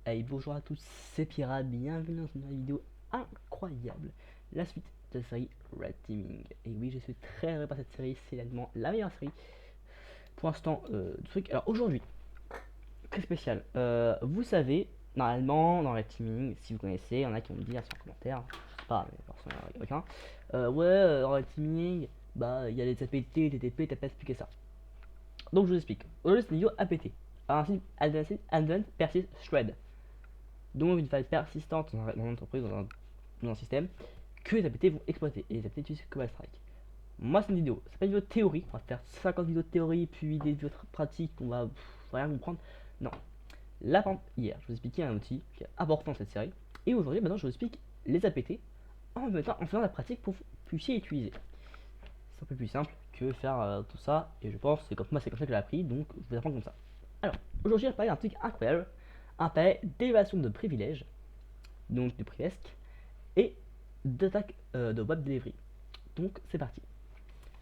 Hey, bonjour à tous, c'est Pirate, bienvenue dans une nouvelle vidéo incroyable, la suite de la série Red Teaming. Et oui, je suis très heureux par cette série, c'est réellement la meilleure série pour l'instant du truc. Alors aujourd'hui, très spécial, vous savez, normalement dans Red Teaming, si vous connaissez, il y en a qui vont me dire sur commentaire, je sais pas, mais forcément il y en a quelqu'un, ouais, dans Red Teaming, bah il y a les APT, TTP, t'as pas expliqué ça. Donc je vous explique, aujourd'hui c'est une vidéo APT, Advanced Persist Thread. Donc une faille persistante dans une entreprise, dans un système, que les APT vont exploiter. Et les APT utilisent Cobalt Strike. Moi c'est une vidéo, c'est pas une vidéo de théorie, on va faire 50 vidéos de théorie, puis des vidéos pratiques, on va rien comprendre. Non. Là par exemple, hier, je vous expliquais un outil qui est important dans cette série. Et aujourd'hui, maintenant je vous explique les APT en faisant la pratique pour que vous puissiez utiliser. C'est un peu plus simple que faire tout ça, et je pense que c'est comme ça que j'ai appris, donc je vais apprendre comme ça. Alors, aujourd'hui je vais parler d'un truc incroyable, un palais d'élévation de privilèges, donc de Privesc, et d'attaque de web delivery. Donc c'est parti.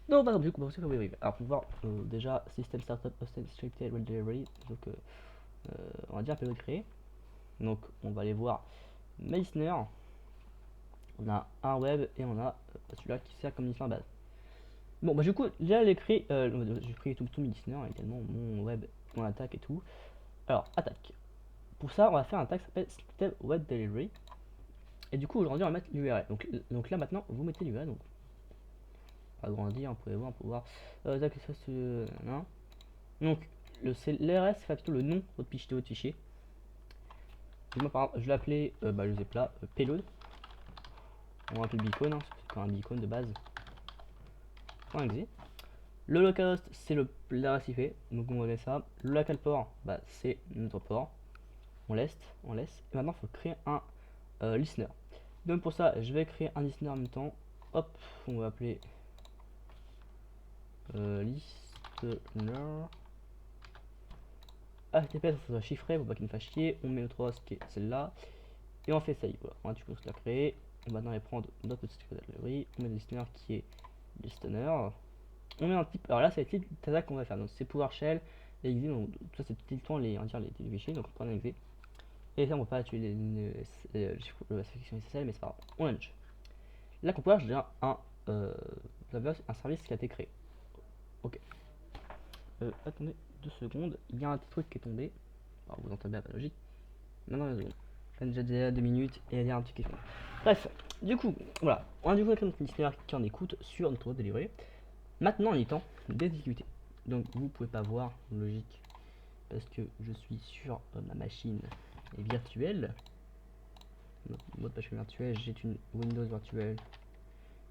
Donc par exemple, du coup, on va voir web delivery. Alors pour voir déjà system startup scripted web delivery, donc on va dire un peu créé. Donc on va aller voir my listener. On a un web et on a celui-là qui sert comme listener base. Bon bah du coup déjà j'ai créé tout mes listeners également, mon web, mon attaque et tout. Alors attaque. Pour ça on va faire un attaque qui s'appelle scripted web delivery. Et du coup aujourd'hui on va mettre l'URL. Donc là maintenant vous mettez l'URL. Donc agrandir, on peut voir. Non. Donc l'RS c'est plutôt le nom de votre fichier. Moi par exemple je l'appelais je sais pas, payload. On va appeler beacon, hein, c'est quand un beacon de base. .exe. Le localhost c'est l'adresse IP, donc on va mettre ça. Le local port c'est notre port. On laisse. Et maintenant il faut créer un listener. Donc pour ça je vais créer un listener en même temps. Hop, on va appeler listener. HTTP ça soit chiffré pour pas qu'il me fasse chier. On met notre host qui est celle-là. Et on fait save. Voilà, on a du coup la créer. On va maintenant prendre notre petite catégorie. On met le listener qui est listener. On met un type. Alors là c'est le type d'attaque qu'on va faire. Donc c'est PowerShell, et exe. Donc ça c'est tout le temps les fichiers. Donc on prend un exe. Et ça on va pas tuer la section SSL, mais c'est pas grave. On launch. Là qu'on peut avoir déjà un service qui a été créé. Ok. Attendez 2 secondes. Il y a un petit truc qui est tombé. Alors vous entendez la logique. Maintenant 2 secondes. Déjà 2 minutes et il y a un petit question. Bref, du coup, voilà. On a du coup écrit notre listener qui en écoute sur notre web délivré. Maintenant il est temps d'exécuter. Donc vous pouvez pas voir, logique, parce que je suis sur ma machine virtuelle. Mode machine virtuelle, j'ai une Windows virtuelle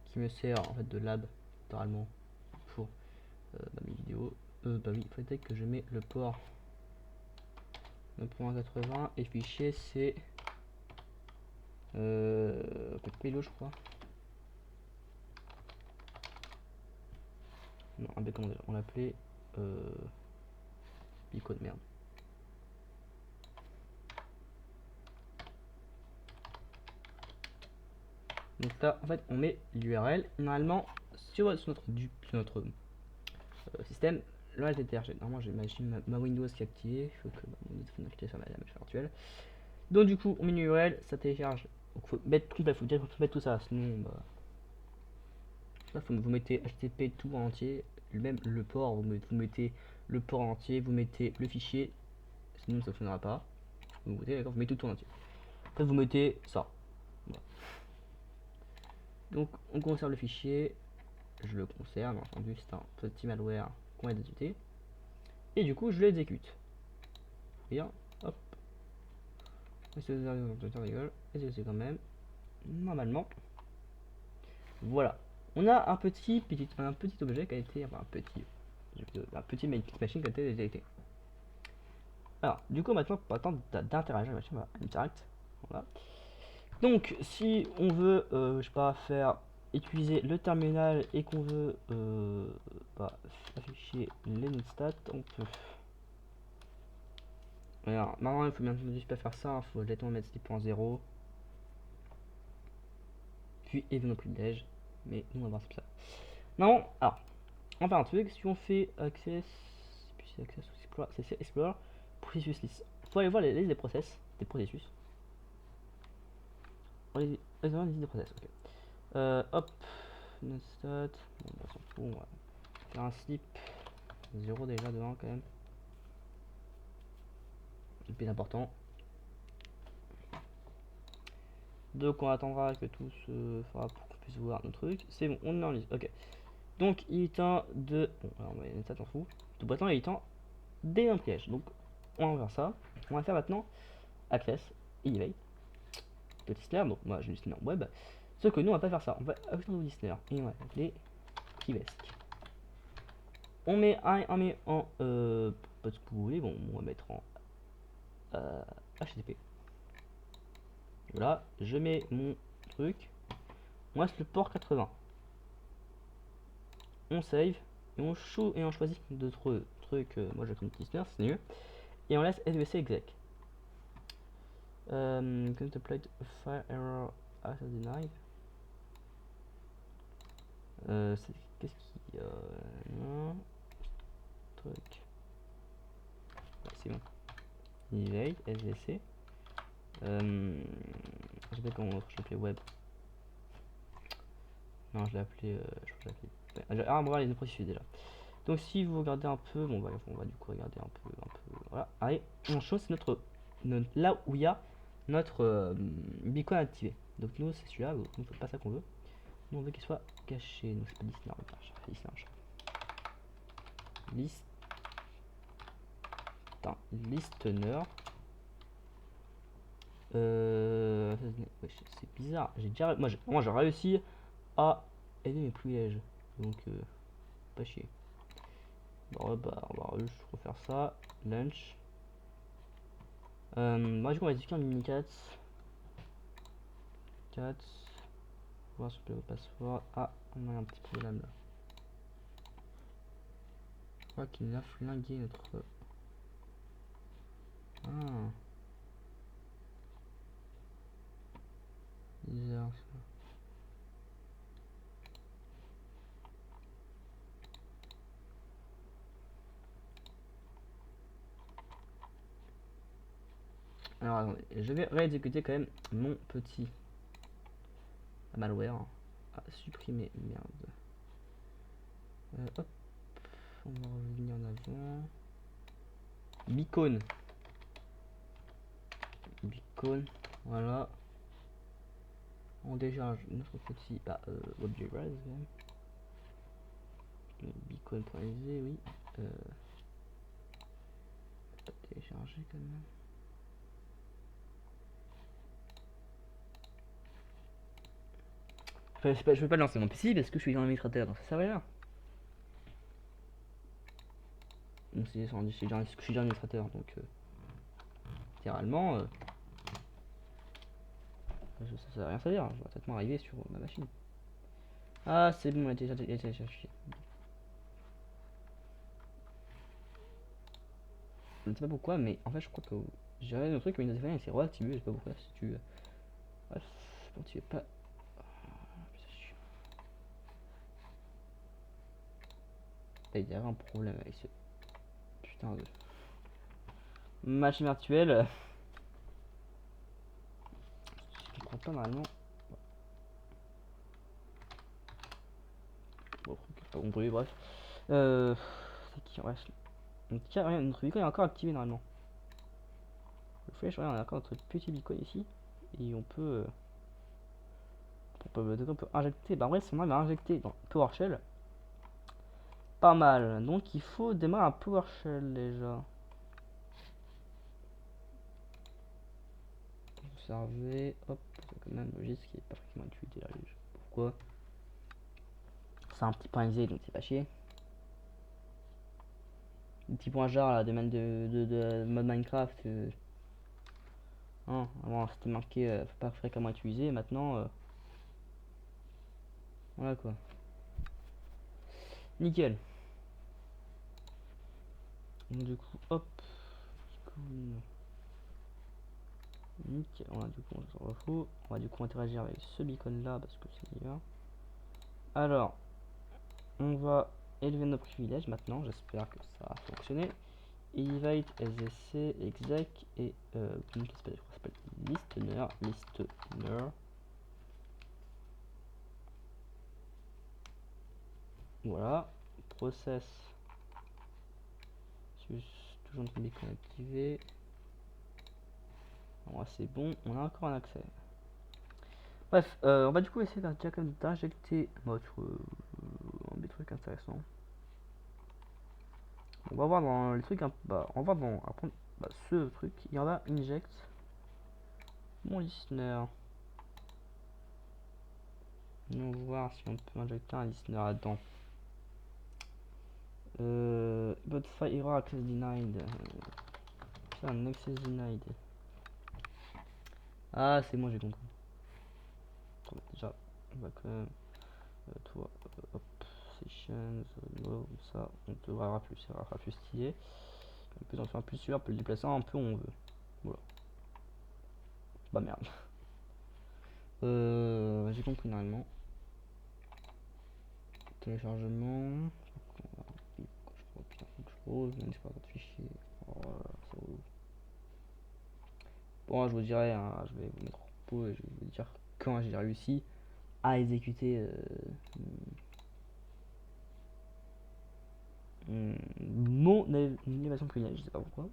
qui me sert en fait de lab littéralement pour mes vidéos. Bah oui, il faudrait que je mets le port 9.80 et fichier c'est payload je crois. Non, un comment on l'appelait beacon, merde. Donc là en fait on met l'URL normalement sur notre système. Là elle était normalement j'ai ma Windows qui est activée, il faut que mon téléphone activé sur la machine virtuelle. Donc du coup on met une URL, ça télécharge. Donc faut mettre complet, faut dire mettre tout ça, sinon là vous mettez HTTP tout en entier, même le port, vous mettez le port entier, vous mettez le fichier, sinon ça ne fonctionnera pas. Vous mettez tout en entier. Après vous mettez ça. Voilà. Donc on conserve le fichier, je le conserve, bien entendu c'est un petit malware qu'on va exécuter. Et du coup je l'exécute. Bien, hop. C'est quand même. Normalement. Voilà. On a un petit objet qui a été. Enfin un petit machine qui a été détecté. Alors, du coup maintenant pas attendre d'interagir avec la machine, on va interact. Voilà. Donc si on veut je sais pas faire utiliser le terminal et qu'on veut afficher les notes stats, on peut. Alors normalement il faut bien juste pas faire ça, il faut directement mettre 6.0 puis évidemment nos privilèges, mais nous on va voir ça. Non, alors on va faire un truc, si on fait access, puis c'est access explore, c'est explore processus list faut aller voir les listes des processus. Les listes des process, ok. Hop, stat, bon, bah, s'en fout, on va faire un slip 0 déjà devant quand même. C'est le plus important. Donc on attendra que tout se fera pour qu'on puisse voir nos trucs. C'est bon, on est en liste, ok. Donc il est temps de. Bon, alors on va mettre ça, t'en fous. Tout maintenant, il est temps d'un piège. Donc on va faire ça. On va faire maintenant Access et Evade. Le listener, donc moi j'ai le listener web. Sauf que nous on va pas faire ça. On va ajouter un nouveau listener et on va l'appeler Privesc. On met en pas ce que vous voulez, bon on va mettre en HTTP. Voilà, je mets mon truc. On reste le port 80. On save et on choisit d'autres trucs. Moi j'ai comme listener, c'est mieux. Et on laisse svc exec. Contemplate file error as denied. Qu'est-ce qui non truc. Ouais, c'est bon. Evade svc. Je sais pas comment je l'appelais web. Non, je l'ai appelé. Je crois que je l'ai appelé. Ah, on va voir les deux processus déjà. Donc si vous regardez un peu, bon, on va du coup regarder un peu, voilà. Allez, on chose c'est notre là où il y a notre beacon activé. Donc nous c'est celui-là, donc nous c'est pas ça qu'on veut. Nous on veut qu'il soit caché. Donc c'est pas listener, listener. C'est bizarre. J'ai déjà, moi j'ai réussi à aider mes privilèges. Donc pas chier. Bon bah on va juste refaire ça. Lunch. Moi du coup on va exécuter un mini-cat. Voir si le password. Ah, on a un petit problème là. Je crois qu'il a flingué notre. Ah. Bizarre ça. Alors attendez, je vais réexécuter quand même mon petit malware. Ah, supprimer, merde. Hop, on va revenir en avant. Beacon, voilà. On décharge notre petit WebGBrowse. Beacon.exe, oui. Pas télécharger quand même. Je peux pas lancer mon PC parce que je suis administrateur, donc ça sert à rien. Donc je suis déjà administrateur, donc littéralement ça sert à rien à dire, je vais peut-être m'arriver sur ma machine. Ah c'est bon, il a téléchargé. Je ne sais pas pourquoi, mais en fait je crois que j'ai regardé le truc, mais il a c'est réactivé, je sais pas pourquoi, si tu... Bref, quand tu es pas... Il y avait un problème avec ce putain de machine virtuelle. Je comprends pas normalement. Bon, pas compris, bref. C'est qui reste. Notre beacon est encore activé normalement. Le flash, on a encore notre petit beacon ici. Et on peut. On peut injecter. Bah, en vrai, si on arrive à injecter dans PowerShell, pas mal. Donc il faut démarrer un PowerShell déjà. Observer, hop, c'est quand même logique qui est pas forcément utilisé là. Je sais pas pourquoi. C'est un petit point exe donc c'est pas chier. Le petit point jar là, de mode Minecraft. Hein, avant c'était marqué pas fréquemment utilisé, maintenant voilà quoi. Nickel. Donc, du coup, hop. Nickel. Voilà, du coup, on s'en refout. On va du coup interagir avec ce beacon là parce que c'est bien. Alors, on va élever nos privilèges maintenant. J'espère que ça va fonctionner. invite, SDC, exec et comment ça s'appelle listener. Voilà, process, toujours en train de activé. Bon, c'est bon, on a encore un accès. Bref, on va du coup essayer d'injecter des trucs intéressants. On va voir dans les trucs, on va voir apprendre ce truc. Il y en a inject mon listener. On va voir si on peut injecter un listener là-dedans. But file access denied. C'est un access denied. Ah, c'est moi, j'ai compris. Attends, déjà, on va quand même. Toi, hop, sessions, no, ça, on te verra plus, ça sera plus stylé. En plus, on fait un plus sûr, on peut le déplacer un peu où on veut. Voilà. Bah merde. J'ai compris normalement. Téléchargement. Je crois qu'il faut que je pose, mais c'est pas votre fichier. Oh là là, c'est relou. Bon, je vous dirai, hein, je vais vous mettre en pause et je vais vous dire quand j'ai réussi à exécuter mon élévation privilège, je sais pas pourquoi.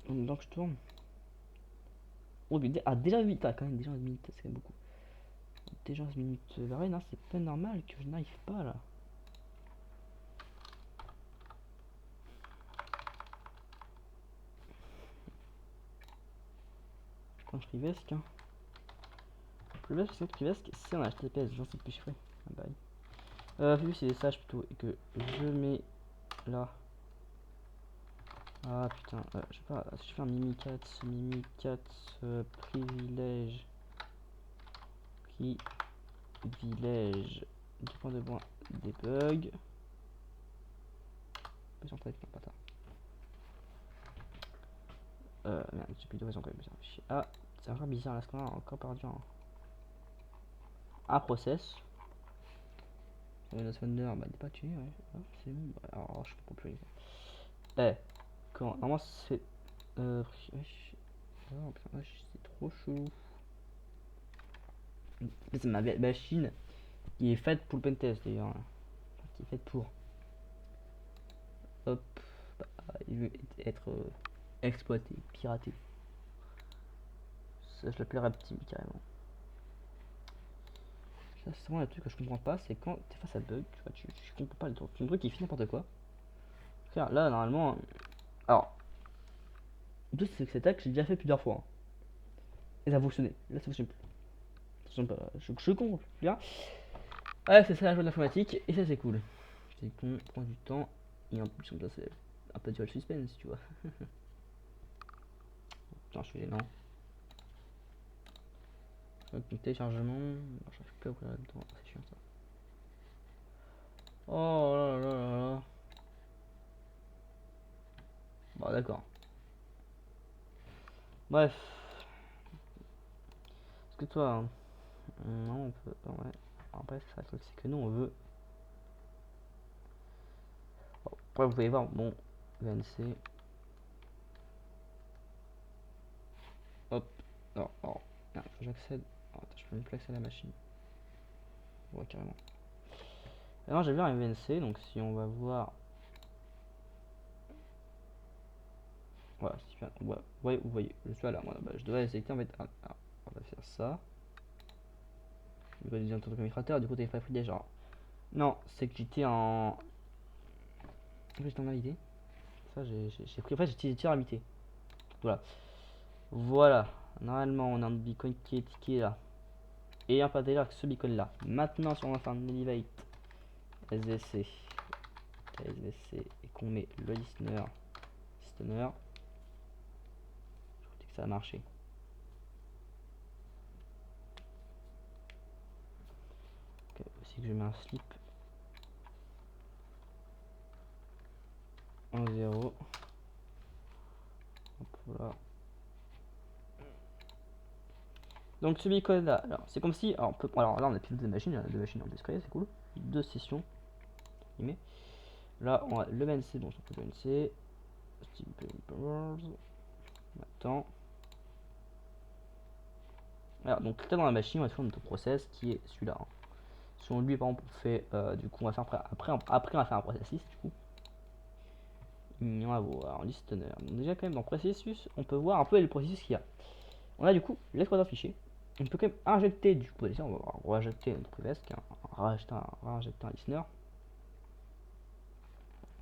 Donc je tourne. Oh, mais déjà 8 quand même, déjà 11 minutes, c'est quand même beaucoup. Déjà 11 minutes, bah ouais, non, c'est pas normal que je n'arrive pas là. Je prends Privesc, hein. Privesc, c'est un HTTPS, j'en sais plus chiffré. Ah bah vu c'est des sages plutôt, et que je mets là. Ah putain, je sais pas, si je fais un mimikatz privilège, du point de point debug. Merde, j'ai plus de raison quand même. Ah, c'est encore bizarre là, ce qu'on a encore perdu un process. Notre Thunder, bah il est pas tué, ouais. Ah, c'est bon, bah, alors je comprends plus. Quand normalement c'est. Oh, putain, c'est trop chelou. C'est ma machine qui est faite pour le pentest d'ailleurs. Enfin, qui est faite pour. Hop, bah, il veut être exploité, piraté. Ça, je l'appellerais petit carrément. Ça, c'est vraiment le truc que je comprends pas, c'est quand t'es face à bug, tu comprends pas le truc. Le truc qui fait n'importe quoi. Car là, normalement. Alors, le truc, c'est que cette hack, j'ai déjà fait plusieurs fois. Hein. Et ça a fonctionné. Là, ça fonctionne plus. Ça fonctionne pas. Je comprends plus. Ouais, c'est ça la joie de l'informatique, et ça, c'est cool. C'est qu'on prend du temps, et en plus, comme ça, c'est un peu du suspense, tu vois. Putain, je suis gênant. Donc, téléchargement. Je sais plus à quoi là-dedans. C'est chiant ça. Oh là là là là. Bon, d'accord. Bref. Est-ce que toi. Hein, non, on peut. Ouais. Après, c'est ça le truc, c'est que nous, on veut. Bon, après, vous pouvez voir mon VNC. Hop. Non, oh. Non, faut que j'accède. Oh, attends, je peux même plus accéder à la machine. Ouais, carrément. Alors, j'ai vu un VNC, donc si on va voir. Voilà, super. Ouais, vous voyez, je suis là, moi, bah, je devrais sélectionner en fait. On va faire ça. Il va dire un truc administrateur, du coup, t'avais pas pris déjà. Non, c'est que j'étais en. J'étais en invité. Ça, j'ai pris. En fait, j'étais tir invité. Voilà. Voilà. Normalement, on a un beacon qui est ticket là. Et un pâté là, ce beacon là. Maintenant, si on va faire un elevate SVC, et qu'on met le listener, je crois que ça a marché. Ok, aussi que je mets un slip en 0. Hop là. Donc celui qu'on a, alors c'est comme si, alors là on a plus de machines en discret, c'est cool. Deux sessions. Mais là on a le BNC, bon c'est le BNC. Steam Papers. Attends. Alors donc là dans la machine on va faire notre process qui est celui-là. Hein. Si on lui par exemple on fait du coup on va faire après on va faire un processus du coup. On va voir listener. Donc déjà quand même dans processus on peut voir un peu le processus qu'il y a. On a du coup l'exploiteur fichier. On peut quand même injecter du coup on va rajecter notre privest, rajecter un listener.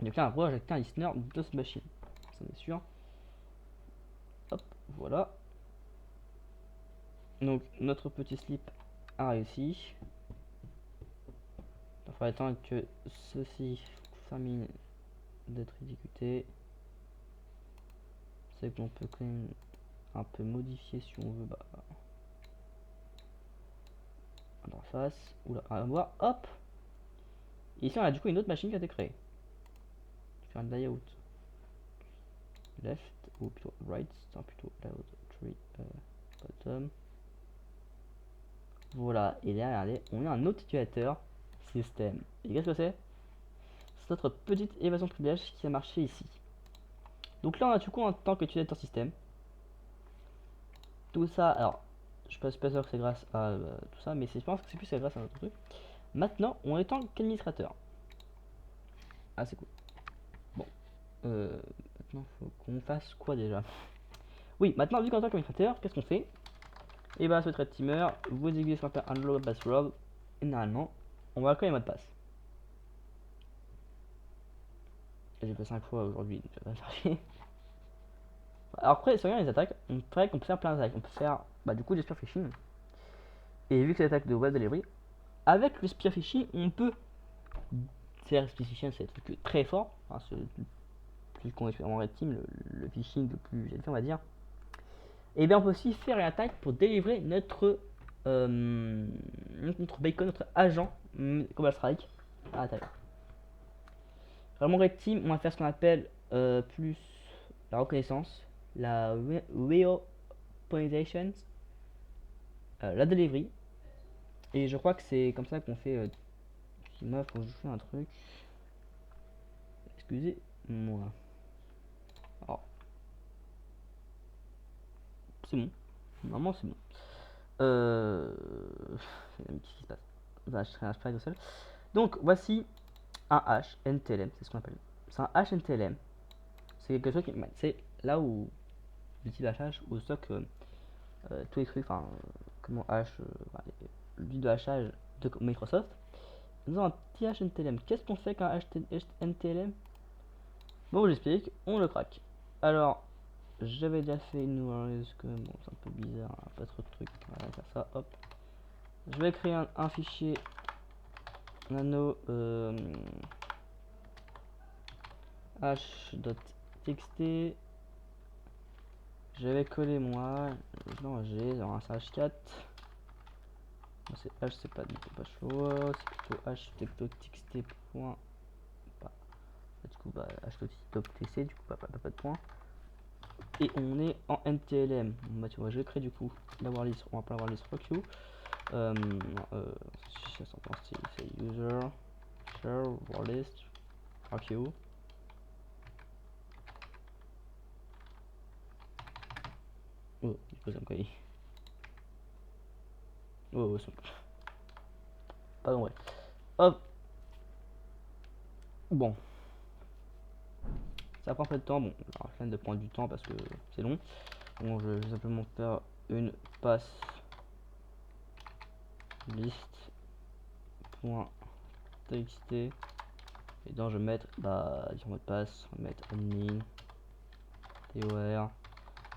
Donc là on va rajecter un listener de cette machine. Ça est sûr. Hop, voilà. Donc notre petit slip a réussi. Il faudra attendre que ceci termine d'être exécuté. C'est qu'on peut quand même un peu modifier si on veut l'interface. Oula, on va voir, hop. Et ici on a du coup une autre machine qui a été créée. Faire un layout left ou plutôt right, c'est plutôt layout tree bottom. Voilà, et là regardez, on a un autre utilisateur système. Et qu'est-ce que c'est? C'est notre petite évasion de privilège qui a marché ici. Donc là on a du coup en tant qu'utilisateur système. Tout ça, alors je suis pas sûr que c'est grâce à tout ça, mais je pense que c'est plus grâce à notre truc. Maintenant, on est en tant qu'administrateur. Ah, c'est cool. Bon, maintenant, faut qu'on fasse quoi déjà? Oui, maintenant, vu qu'on est en tant qu'administrateur, qu'est-ce qu'on fait? Et bah, ce red teamer, vous exécutez ce qu'on appelle unload password, et normalement, on va créer les mots de passe. J'ai fait 5 fois aujourd'hui, donc ça va faire. Alors après, si on regarde les attaques, on peut faire plein d'attaques. On peut faire, du coup, des spear phishing. Et vu que c'est l'attaque de web delivery, avec le spear phishing, on peut faire spécifier, c'est un truc très fort. Enfin, c'est le plus qu'on est en red team, le phishing le plus élevé, on va dire. Et bien on peut aussi faire une attaque pour délivrer notre bacon, notre agent Cobalt Strike à l'intérieur. Vraiment red team, on va faire ce qu'on appelle plus la reconnaissance, la weaponization, la delivery. Et je crois que c'est comme ça qu'on fait. Moi, faut que je fasse un truc. Excusez-moi. Alors, c'est bon. Normalement, c'est bon. Qu'est-ce qui se passe? Je serai un sprite au seul. Donc, voici un hash NTLM, c'est ce qu'on appelle. C'est un hash NTLM. C'est quelque chose qui. C'est là où l'outil d'hachage, où stock tous les trucs, enfin, comment hash, l'outil de hachage de Microsoft. Nous avons un petit hash NTLM. Qu'est-ce qu'on fait qu'un hash NTLM? Bon, j'explique, on le craque. Alors, j'avais déjà fait une URL, que bon, c'est un peu bizarre, hein, pas trop de trucs. On va faire ça, hop. Je vais créer un fichier nano h.txt. Je vais coller moi, non j'ai dans un h4. C'est h, c'est pas du tout pas chaud, c'est plutôt h.txt. Du coup h.txt, du coup pas de point. Et on est en NTLM. Bah tu vois, je vais créer du coup la warlist, on va pas la warlist fuck you. C'est user share warlist fuck you. Oh, il pose un colis. Oh, c'est pardon, ouais. Hop. Bon. Ça prend un peu de temps. Bon, alors, je viens de prendre du temps parce que c'est long. Bon, je vais simplement faire une passe list.txt. Et donc, je vais mettre, sur mot de passe, on va mettre admin, TOR,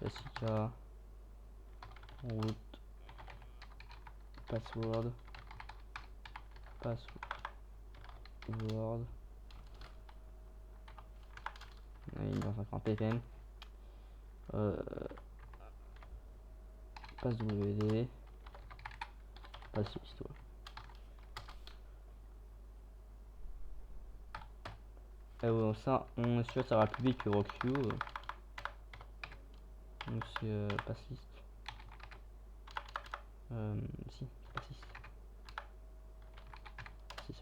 Jessica, root, password. Il va faire un ppm. Passe WD. Passe histoire. Et bon, ça, on est sûr que ça va plus vite que Rockview. Donc c'est passe list. Si, c'est pas 6. 6,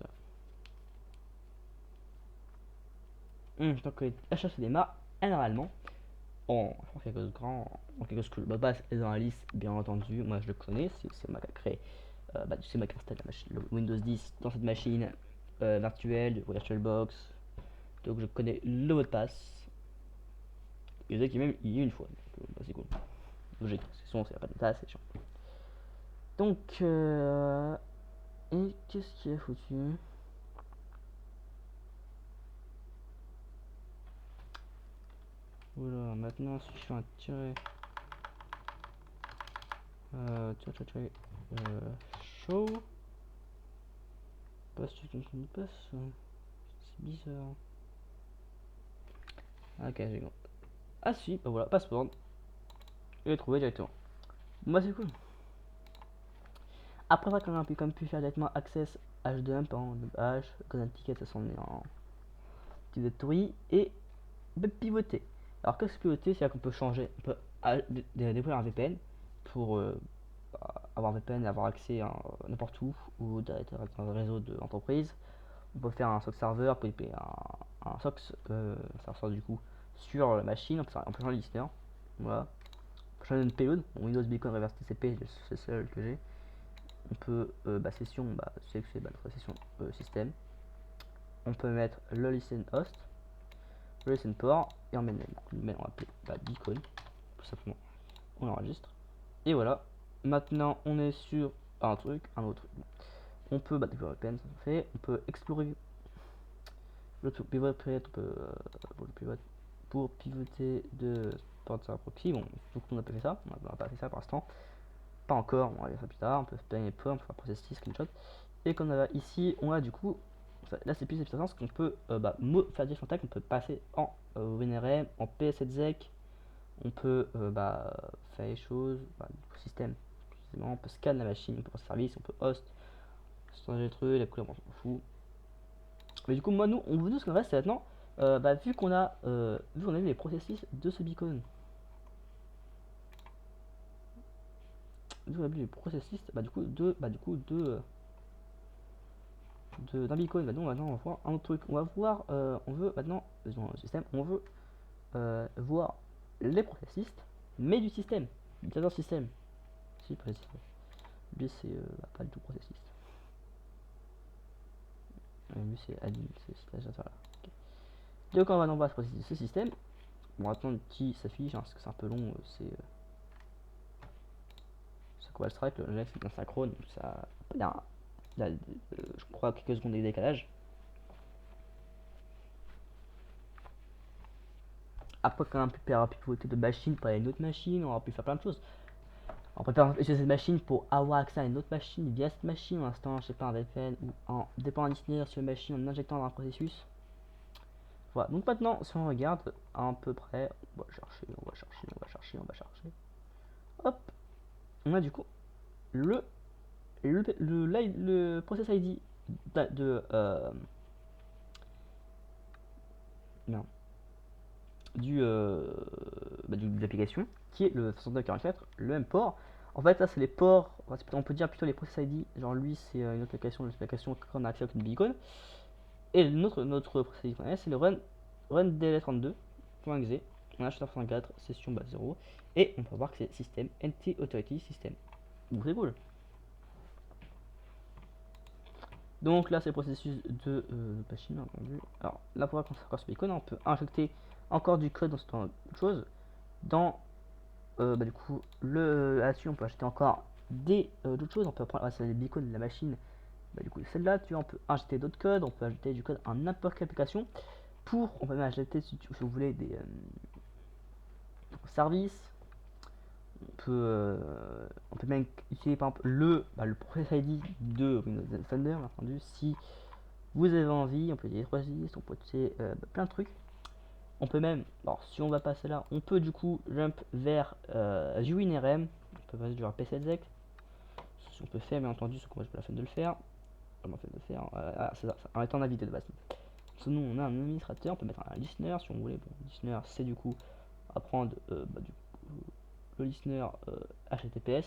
ouais. Donc la chose se démarre normalement en quelque grand, en quelque chose que le base est dans la liste, bien entendu. Moi je le connais, c'est moi qui a créé, c'est moi qui installe la machine, le Windows 10 dans cette machine virtuelle, VirtualBox. Donc je connais le mot de passe. Et je sais qu'il même il y a une fois. Donc, bah, c'est cool. Logique, c'est son, c'est pas de tasse, c'est chiant. Donc, et qu'est-ce qu'il a foutu? Oula, maintenant si je fais un tiret, tiret, show, passe tu continues passe, c'est bizarre. Ok, j'ai compris. Ah si, bah voilà, password, je l'ai trouvé directement. Moi c'est cool. Après ça, quand on a pu comme pu faire directement access h2 en h, connect ticket, ça s'en est en directory et de pivoter. Alors qu'est-ce que pivoter? C'est qu'on peut changer, on peut déployer un VPN pour avoir un VPN et avoir accès à n'importe où ou d'être dans un réseau d'entreprise. On peut faire un SOC serveur, on peut un SOC serveur du coup sur la machine, on peut changer le listener. Voilà. On peut changer une payload, Windows Beacon Reverse TCP, c'est celle que j'ai. On peut session, c'est notre session système. On peut mettre le listen host, le listen port et on met le mail, on va appeler beacon, tout simplement. On enregistre. Et voilà. Maintenant on est sur un autre truc. On peut découvrir le VPN, ça se fait. On peut explorer le pivot pour pivoter de porte à proxy. Bon, tout le monde a pas fait ça. On n'a pas fait ça pour l'instant. Pas encore, on va faire ça plus tard. On peut faire on peut faire process screenshot. Et comme on a ici, on a du coup, là c'est plus efficace parce qu'on peut faire des contacts, on peut passer en WinRM, en PS7ZEC, on peut faire les choses, du système, on peut scanner la machine, on peut passer service, on peut host, changer le truc, la couleur, on s'en fout. Mais du coup, moi, nous ce qu'on reste, c'est maintenant, vu qu'on a vu les processus de ce beacon, vu qu'on a vu les processus, d'un beacon, maintenant on va voir un autre truc. On va voir, on veut maintenant dans le système, on veut voir les processus, mais du système, du serveur système. Si processus, lui c'est pas du tout processus. Lui c'est admin, c'est ça là. Okay. Donc on va dans ce système. Bon, attends qui s'affiche, parce que c'est un peu long, c'est Cobalt Strike, le Next c'est bien synchrone, ça, il y a, je crois quelques secondes de décalage. Après, quand on a pu pivoter de machine pour aller à une autre machine, on aura pu faire plein de choses. On peut utiliser cette machine pour avoir accès à une autre machine via cette machine, en instant, je sais pas, un VPN ou en déployant un listener sur une machine en injectant dans un processus. Voilà, donc maintenant, si on regarde à peu près, on va chercher, on va chercher, on va chercher, on va chercher. Hop, on a du coup le process ID non, de l'application qui est le 6244, le même port. En fait, ça c'est les ports, on peut dire plutôt les process ID. Genre, lui c'est une autre application qu'on a accès avec une beacon. Et notre process ID c'est le run dl32.exe. On a h session 0. Et on peut voir que c'est système NT Authority System. Donc c'est cool. Donc là, c'est le processus de machine, entendu. Alors là, pour voir qu'on encore ce beacon, on peut injecter encore du code dans cette autre chose. Dans du coup, là-dessus, on peut acheter encore d'autres choses. On peut prendre les beacons de la machine. Du coup, celle-là, on peut injecter d'autres codes. On peut ajouter du code en n'importe quelle application. On peut même ajouter, si vous voulez, des services. On peut même utiliser par exemple le process ID de Windows Thunder, bien entendu, si vous avez envie. On peut utiliser 3 on peut utiliser plein de trucs. On peut même, alors si on va passer là, on peut du coup jump vers du WinRM, on peut passer du RP7ZEC, si on peut faire bien entendu, ce qu'on va pas la peine de le faire, c'est ça, en étant invité de base. Sinon on a un administrateur, on peut mettre un listener si on voulait. Bon, listener c'est du coup à prendre le listener HTTPS.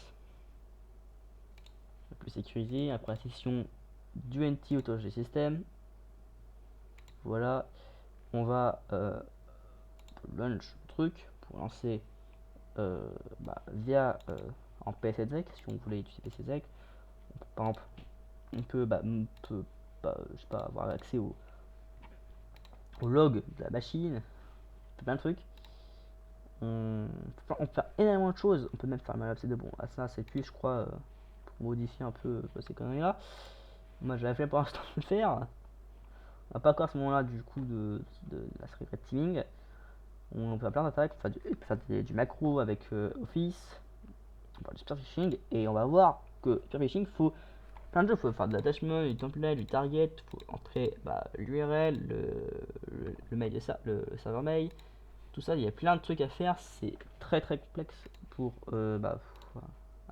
plus sécurisé. Après la section du NT Auto System, voilà, on va launch truc pour lancer via en PSExec. Si on voulait utiliser PSExec, par exemple, je sais pas, avoir accès au log de la machine, plein de trucs. On peut faire énormément de choses. On peut même faire mal c'est de bon. À ça, c'est puis je crois pour modifier un peu ces conneries là. Moi, j'avais fait pour l'instant de le faire. On n'a pas encore à ce moment-là du coup de la série Red Teaming. On peut faire plein d'attaques, on peut faire du macro avec Office, on parle du spear phishing et on va voir que spear phishing faut plein de choses, faut faire de l'attachment, du template, du target, faut entrer l'URL, le mail de ça, le serveur mail, tout ça, il y a plein de trucs à faire, c'est très complexe pour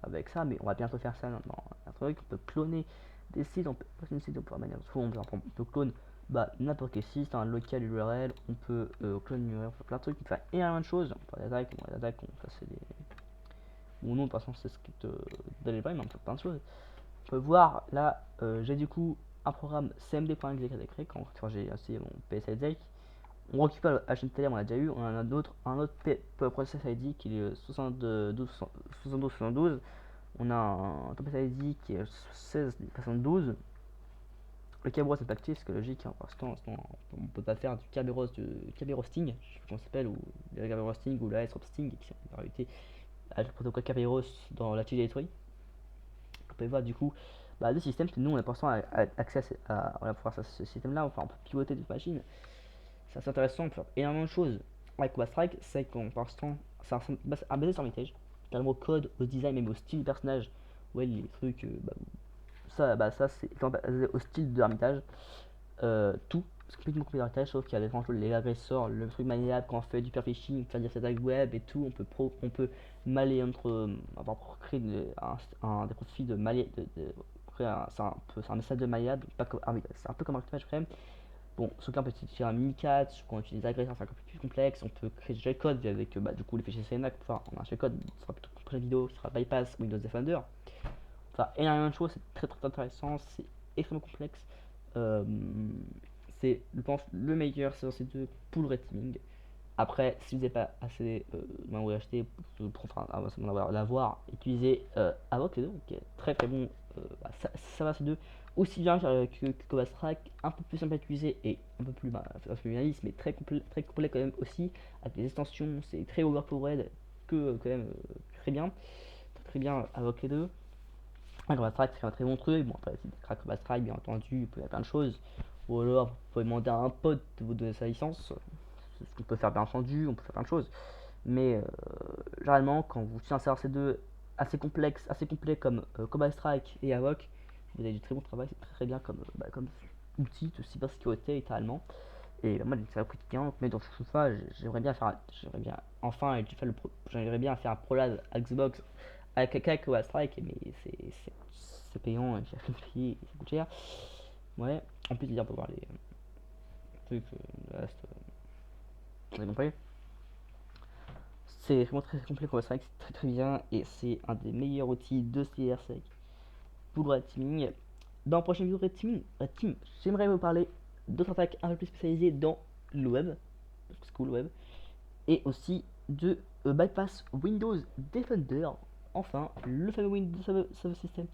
avec ça, mais on va bientôt faire ça dans un truc. On peut cloner des sites, on peut on peut clone n'importe quel site, un local URL, on peut clone URL, on peut faire plein de trucs, on peut faire énormément de choses, on peut faire des attaques, ça c'est des ou non, de toute façon c'est script d'aller pas, mais on peut faire plein de choses. On peut voir là, j'ai du coup un programme cmd.exe quand j'ai assez mon PSIDEC. On récupère le HTML, on a déjà eu, on en a d'autres, un autre process ID qui est 72. On a un top ID qui est 1672. Le Cabros est pacté, c'est logique, hein, pour l'instant on peut pas faire du Kerberos-Sting, je sais pas comment ça s'appelle, ou le Kerberos-Sting ou la S-Sting qui sont en réalité avec le protocole Kerberos dans la Directory. On peut voir du coup deux systèmes que nous on a pour l'instant accès on va pouvoir faire ce système là, enfin on peut pivoter des machines. C'est assez intéressant, on peut faire énormément de choses. Avec Combat Strike, c'est qu'on pour l'instant c'est un basé sur Hermitage, carrément au code, au design, même au style du personnage. Ouais, les trucs, ça c'est basé au style de Hermitage. Tout, c'est complètement copié d'Hermitage, sauf qu'il y a des grands choses, les agresseurs, le truc maniable quand on fait du pair phishing, faire des attaques web et tout. On peut maler entre, pour créer des profils de malais, c'est un message de malade, pas comme c'est un peu comme Hermitage quand même. Bon, ce cas peut utiliser un mini-cat, quand on utilise des agresseurs, c'est un peu plus complexe. On peut créer du shellcode avec du coup les fichiers CNAC. Enfin, on a un shellcode, ce sera plutôt une prochaine vidéo, qui sera bypass Windows Defender. Enfin, énormément de choses, c'est très intéressant, c'est extrêmement complexe. Euh, c'est, je pense, le meilleur sur ces deux pour le red teaming. Après, si vous n'avez pas assez vous acheter pour l'avoir, utilisez Avoc les deux, qui est très bon. Ça va ces deux aussi bien que Cobalt Strike, un peu plus simple à utiliser et un peu plus minimaliste, mais très complet quand même aussi, avec des extensions, c'est très overpowered que quand même très bien, très bien Avoc les deux. Cobalt Strike c'est un très bon truc, bon après c'est des cracks Cobalt Strike bien entendu, vous pouvez faire plein de choses, ou alors vous pouvez demander à un pote de vous donner sa licence. C'est ce qu'on peut faire bien entendu, on peut faire plein de choses. Mais généralement, quand vous utilisez un serveur C2 assez complexe, assez complet comme Cobalt Strike et Avoc, vous avez du très bon travail, c'est très bien comme outil de cybersécurité littéralement. Et moi, c'est un quotidien, mais dans tout ça, j'aimerais bien enfin, j'aimerais bien faire un ProLab Xbox avec Cobalt Strike, mais c'est payant, j'ai rien payé, ça coûte cher. Ouais, en plus, on peut voir les trucs, le reste, on a compris. C'est vraiment très complet pour c'est très bien et c'est un des meilleurs outils de CRSec pour le red teaming. Dans la prochaine vidéo red team, j'aimerais vous parler d'autres attaques un peu plus spécialisées dans le web, school web, et aussi de bypass Windows Defender. Enfin, le fameux Windows Server System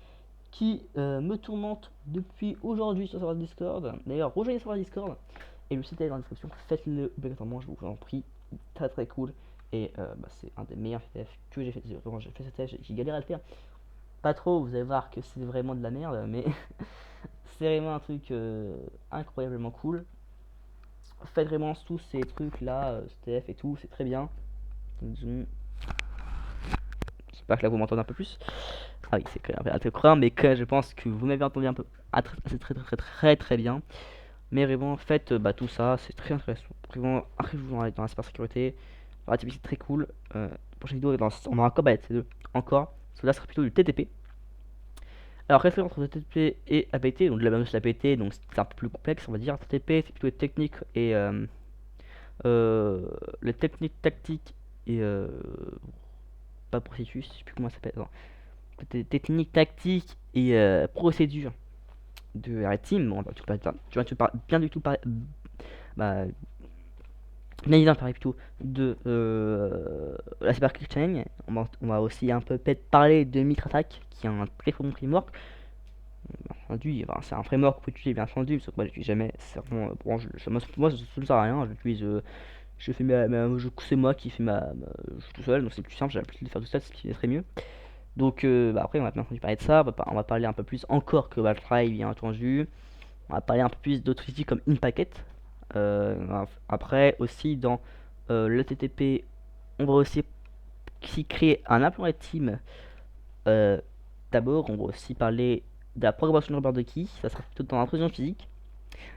qui me tourmente depuis aujourd'hui sur le serveur Discord. D'ailleurs, rejoignez le serveur Discord et le site est dans la description. Faites-le obligatoirement, je vous en prie. Très cool. Et c'est un des meilleurs FTF que j'ai fait. Quand j'ai fait cette j'ai galéré à le faire. Pas trop, vous allez voir que c'est vraiment de la merde, mais c'est vraiment un truc incroyablement cool. Faites vraiment tous ces trucs là, STF et tout, c'est très bien. J'espère que là vous m'entendez un peu plus. Ah oui, c'est quand même un peu creux, mais que je pense que vous m'avez entendu un peu. C'est très bien. Mais vraiment, faites tout ça, c'est très intéressant. Vraiment, arrivez-vous dans la cybersécurité. La c'est très cool. Prochaine vidéo, on aura encore c'est encore. Cela sera plutôt du TTP. Alors, qu'est-ce que entre le TTP et APT? Donc, de la même chose l'APT, donc c'est un peu plus complexe, on va dire. TTP, c'est plutôt les techniques et les techniques tactiques et pas processus, je sais plus comment ça s'appelle. côté technique, tactique et procédure de Red Team. Bon, bien du tout parler, bah, bien évidemment parler plutôt de la Cyber Quick Challenge. On va aussi un peu peut-être parler de Mitrattack, qui est un très bon framework. Bien entendu, enfin, c'est un framework que vous utilisez bien entendu, parce que moi je l'utilise jamais. C'est vraiment, bon, moi ça ne sert à rien. J'utilise, je fais c'est moi qui fais je suis tout seul, donc c'est plus simple. J'ai l'habitude de faire tout ça, ce qui est très mieux. Donc bah, après, on va bien entendu parler de ça. On va parler un peu plus encore que Valtry, bien entendu. On va parler un peu plus d'autres outils comme InPacket. Après, aussi dans le TTP, on va aussi créer un implant Red Team. Euh, D'abord, on va aussi parler de la programmation de Robert de Key. Ça sera plutôt dans l'introduction physique.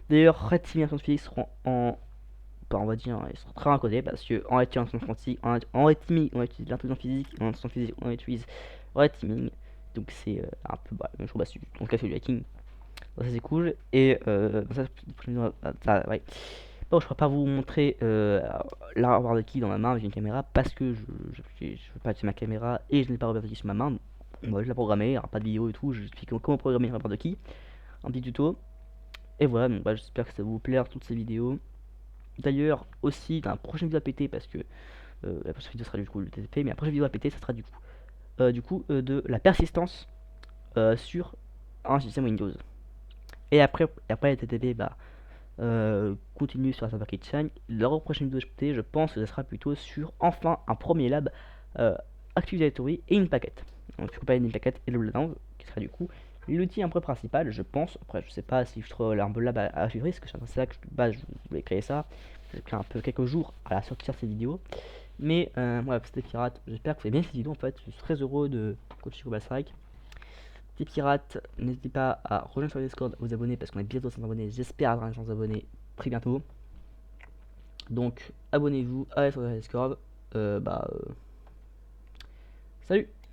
D'ailleurs, Red Team et intelligence physique seront en. Bah, on va dire, ils seront très à côté parce que en Red Team, en Red Teaming, on utilise l'intelligence physique, en intelligence physique, on utilise Red Teaming. Donc c'est un peu bah, même chose, bah, dans le cas du hacking. Donc ça c'est cool. Et ouais. Bon, je ne pourrais pas vous montrer la Robert de Key dans ma main avec une caméra parce que je veux pas utiliser ma caméra et je n'ai pas Robert de Key sur ma main. On va juste la programmer, il n'y aura pas de vidéo et tout, je explique comment programmer Robert de Key, un petit tuto. Et voilà, donc bah, j'espère que ça va vous plaire toutes ces vidéos. D'ailleurs, aussi dans la prochaine vidéo à péter, parce que la prochaine vidéo sera du coup le TTP, mais la prochaine vidéo à péter, ça sera du coup de la persistance sur un système Windows. Et après le TTP, bah, continue sur la serveur Kitchen. La prochaine vidéo à péter, je pense que ça sera plutôt sur enfin un premier lab Active Directory et une paquette. Donc je compare une paquette et le lab qui sera du coup l'outil un peu principal, je pense. Après, je sais pas si je trouve un peu lab à suivre, parce que c'est ça que je voulais créer ça. J'ai pris un peu quelques jours à la sortir ces vidéos. Mais voilà, c'était Pirate. J'espère que vous avez bien cette vidéo en fait. Je suis très heureux de continuer Global Strike. Petit Pirate, n'hésitez pas à rejoindre sur le Discord, à vous abonner parce qu'on est bientôt 100 abonnés. J'espère avoir 100 abonnés très bientôt. Donc abonnez-vous, allez sur le Discord. Salut!